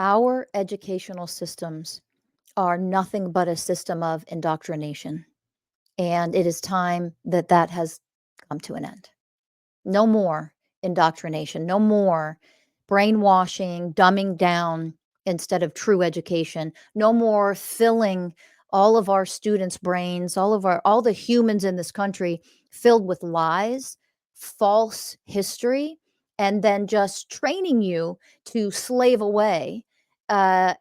Our educational systems are nothing but a system of indoctrination, and it is time that that has come to an end. No more indoctrination, no more brainwashing, dumbing down instead of true education. No more filling all of our students' brains, all the humans in this country filled with lies, false history, and then just training you to slave away, uh,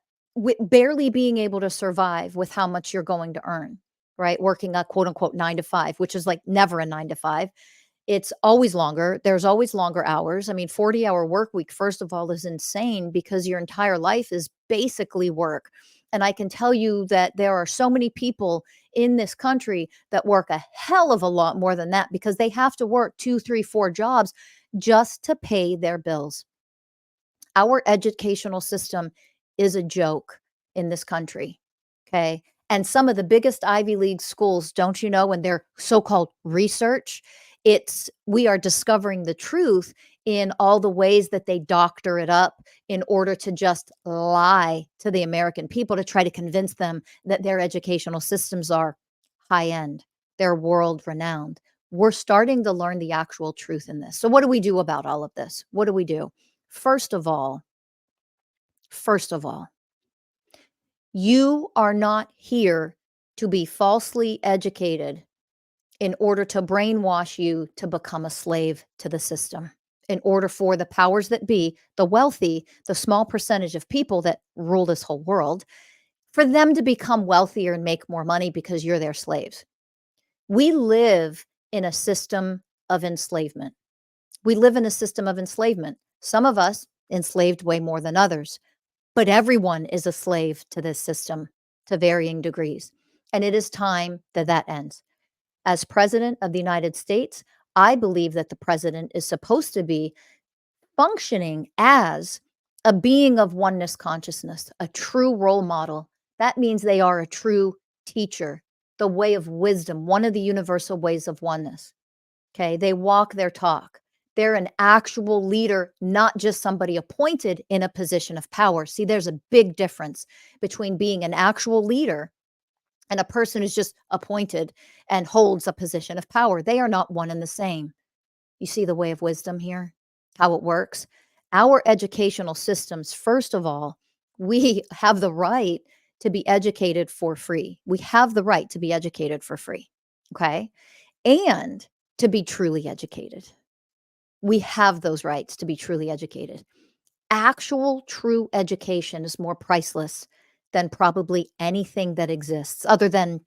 barely being able to survive with how much you're going to earn, right? Working a quote unquote 9 to 5, which is like never a 9 to 5. It's always longer. There's always longer hours. I mean, 40-hour work week, first of all, is insane because your entire life is basically work. And I can tell you that there are so many people in this country that work a hell of a lot more than that because they have to work 2, 3, 4 jobs just to pay their bills. Our educational system is a joke in this country. Okay. And some of the biggest Ivy League schools, don't you know, in their so called research, we are discovering the truth in all the ways that they doctor it up in order to just lie to the American people to try to convince them that their educational systems are high end, they're world renowned. We're starting to learn the actual truth in this. So, what do we do about all of this? What do we do? First of all, first of all, you are not here to be falsely educated in order to brainwash you to become a slave to the system. In order for the powers that be, the wealthy, the small percentage of people that rule this whole world, for them to become wealthier and make more money because you're their slaves. We live in a system of enslavement. We live in a system of enslavement. Some of us enslaved way more than others. But everyone is a slave to this system to varying degrees. And it is time that that ends. As president of the United States, I believe that the president is supposed to be functioning as a being of oneness consciousness, a true role model. That means they are a true teacher, the way of wisdom, one of the universal ways of oneness. Okay. They walk their talk. They're an actual leader, not just somebody appointed in a position of power. See, there's a big difference between being an actual leader and a person who's just appointed and holds a position of power. They are not one and the same. You see the way of wisdom here, how it works? Our educational systems, first of all, we have the right to be educated for free. We have the right to be educated for free. Okay. And to be truly educated. We have those rights to be truly educated. Actual true education is more priceless than probably anything that exists other than,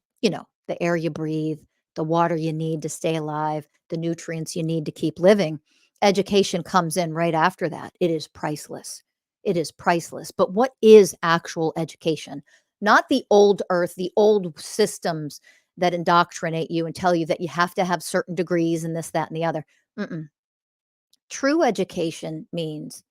the air you breathe, the water you need to stay alive, the nutrients you need to keep living. Education comes in right after that. It is priceless. It is priceless. But what is actual education? Not the old earth, the old systems that indoctrinate you and tell you that you have to have certain degrees and this, that, and the other. Mm-mm. True education means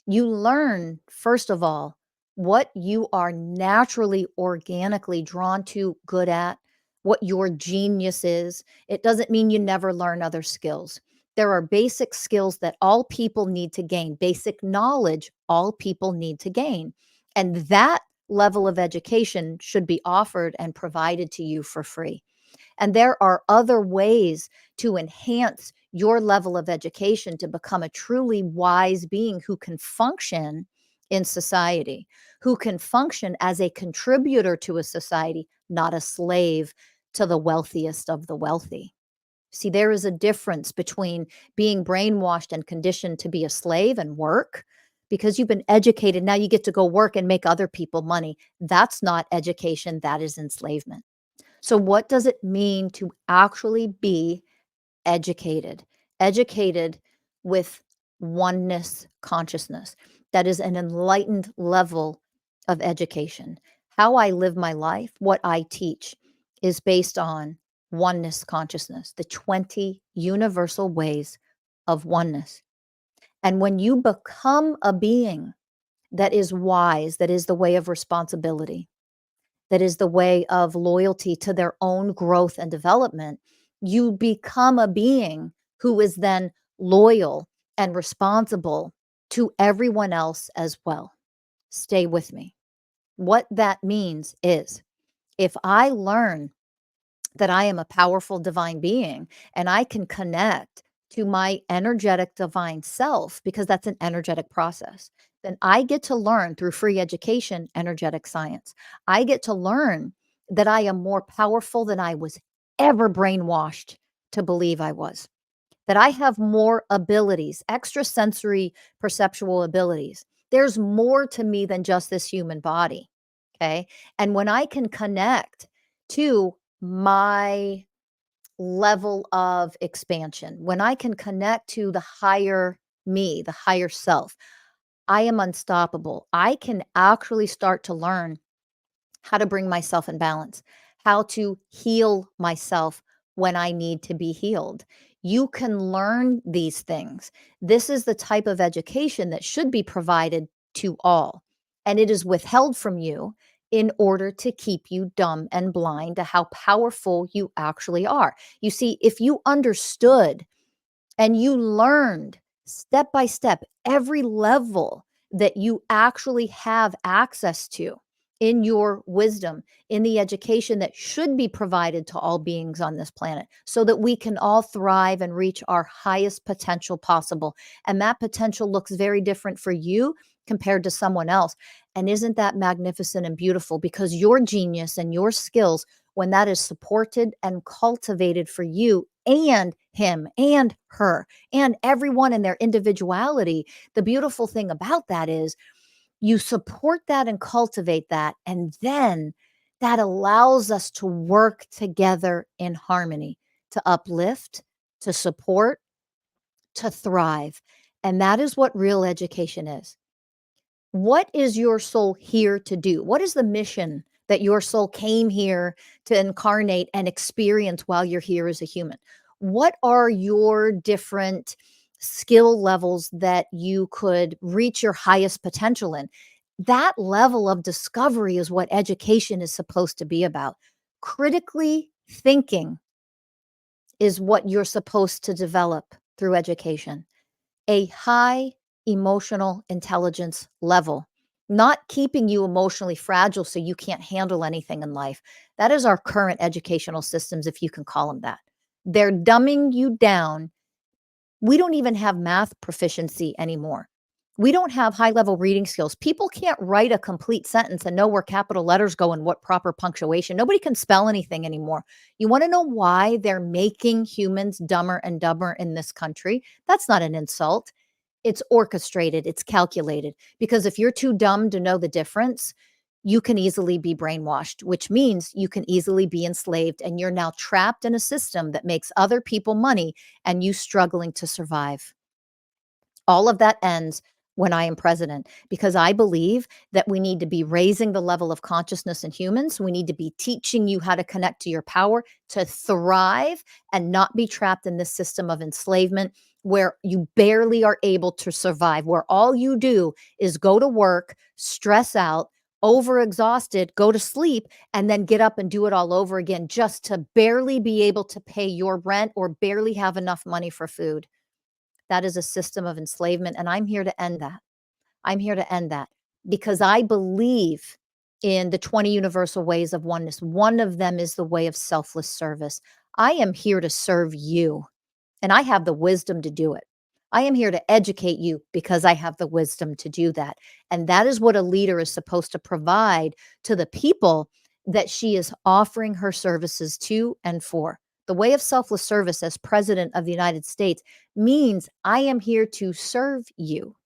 you learn, first of all, what you are naturally, organically drawn to, good at, what your genius is. It doesn't mean you never learn other skills. There are basic skills that all people need to gain, basic knowledge all people need to gain. And that level of education should be offered and provided to you for free. And there are other ways to enhance your level of education to become a truly wise being who can function in society, who can function as a contributor to a society, not a slave to the wealthiest of the wealthy. See, there is a difference between being brainwashed and conditioned to be a slave and work because you've been educated. Now you get to go work and make other people money. That's not education, that is enslavement. So, what does it mean to actually be educated? Educated with oneness consciousness. That is an enlightened level of education. How I live my life, what I teach, is based on oneness consciousness, the 20 universal ways of oneness. And when you become a being that is wise, that is the way of responsibility, that is the way of loyalty to their own growth and development, you become a being who is then loyal and responsible to everyone else as well. Stay with me. What that means is if I learn that I am a powerful divine being and I can connect to my energetic divine self, because that's an energetic process, then I get to learn through free education, energetic science. I get to learn that I am more powerful than I was ever brainwashed to believe I was, that I have more abilities, extrasensory perceptual abilities. There's more to me than just this human body. Okay. And when I can connect to my level of expansion, when I can connect to the higher me, the higher self, I am unstoppable. I can actually start to learn how to bring myself in balance, how to heal myself when I need to be healed. You can learn these things. This is the type of education that should be provided to all, and it is withheld from you in order to keep you dumb and blind to how powerful you actually are. You see, if you understood and you learned step by step every level that you actually have access to in your wisdom, in the education that should be provided to all beings on this planet, so that we can all thrive and reach our highest potential possible. And that potential looks very different for you compared to someone else. And isn't that magnificent and beautiful? Because your genius and your skills, when that is supported and cultivated for you and him and her and everyone in their individuality, the beautiful thing about that is you support that and cultivate that. And then that allows us to work together in harmony, to uplift, to support, to thrive. And that is what real education is. What is your soul here to do? What is the mission that your soul came here to incarnate and experience while you're here as a human? What are your different skill levels that you could reach your highest potential in? That level of discovery is what education is supposed to be about. Critically thinking is what you're supposed to develop through education, a high emotional intelligence level, not keeping you emotionally fragile so you can't handle anything in life. That is our current educational systems, if you can call them that. They're dumbing you down. We don't even have math proficiency anymore. We don't have high level reading skills. People can't write a complete sentence and know where capital letters go and what proper punctuation. Nobody can spell anything anymore. You want to know why they're making humans dumber and dumber in this country? That's not an insult. It's orchestrated, it's calculated, because if you're too dumb to know the difference, you can easily be brainwashed, which means you can easily be enslaved, and you're now trapped in a system that makes other people money and you struggling to survive. All of that ends when I am president, because I believe that we need to be raising the level of consciousness in humans. We need to be teaching you how to connect to your power, to thrive and not be trapped in this system of enslavement where you barely are able to survive, where all you do is go to work, stress out, overexhausted, go to sleep, and then get up and do it all over again just to barely be able to pay your rent or barely have enough money for food. That is a system of enslavement, and I'm here to end that. I'm here to end that because I believe in the 20 universal ways of oneness. One of them is the way of selfless service. I am here to serve you, and I have the wisdom to do it. I am here to educate you because I have the wisdom to do that. And that is what a leader is supposed to provide to the people that she is offering her services to and for. The way of selfless service as president of the United States means I am here to serve you.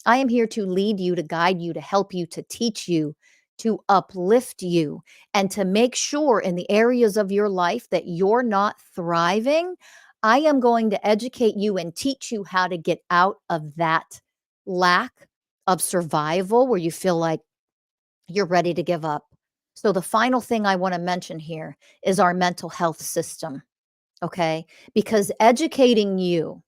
I am here to lead you, to guide you, to help you, to teach you, to uplift you, and to make sure in the areas of your life that you're not thriving. I am going to educate you and teach you how to get out of that lack of survival where you feel like you're ready to give up. So, the final thing I want to mention here is our mental health system. Okay, because educating you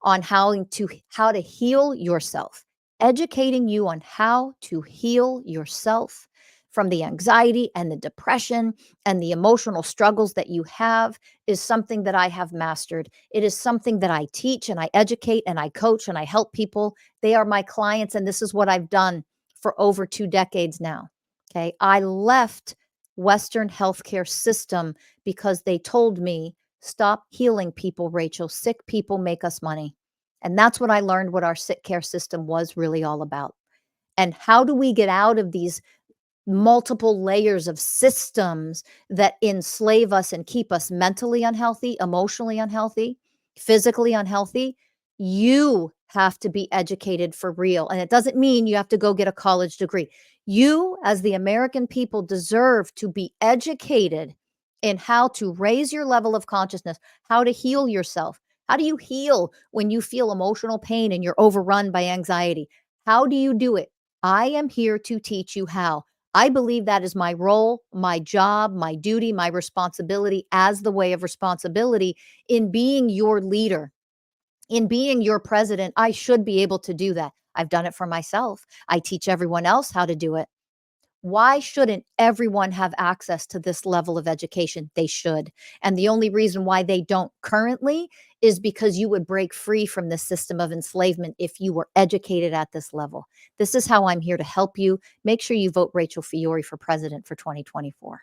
on how to heal yourself, educating you on how to heal yourself from the anxiety and the depression and the emotional struggles that you have is something that I have mastered. It is something that I teach and I educate and I coach and I help people. They are my clients, and this is what I've done for over 2 decades now. Okay. I left Western healthcare system because they told me, stop healing people, Rachel. Sick people make us money. And that's what I learned what our sick care system was really all about. And how do we get out of these multiple layers of systems that enslave us and keep us mentally unhealthy, emotionally unhealthy, physically unhealthy? You have to be educated for real. And it doesn't mean you have to go get a college degree. You, as the American people, deserve to be educated in how to raise your level of consciousness, how to heal yourself. How do you heal when you feel emotional pain and you're overrun by anxiety? How do you do it? I am here to teach you how. I believe that is my role, my job, my duty, my responsibility as the way of responsibility in being your leader, in being your president. I should be able to do that. I've done it for myself. I teach everyone else how to do it. Why shouldn't everyone have access to this level of education? They should. And the only reason why they don't currently is because you would break free from this system of enslavement if you were educated at this level. This is how I'm here to help you. Make sure you vote Rachel Fiore for president for 2024.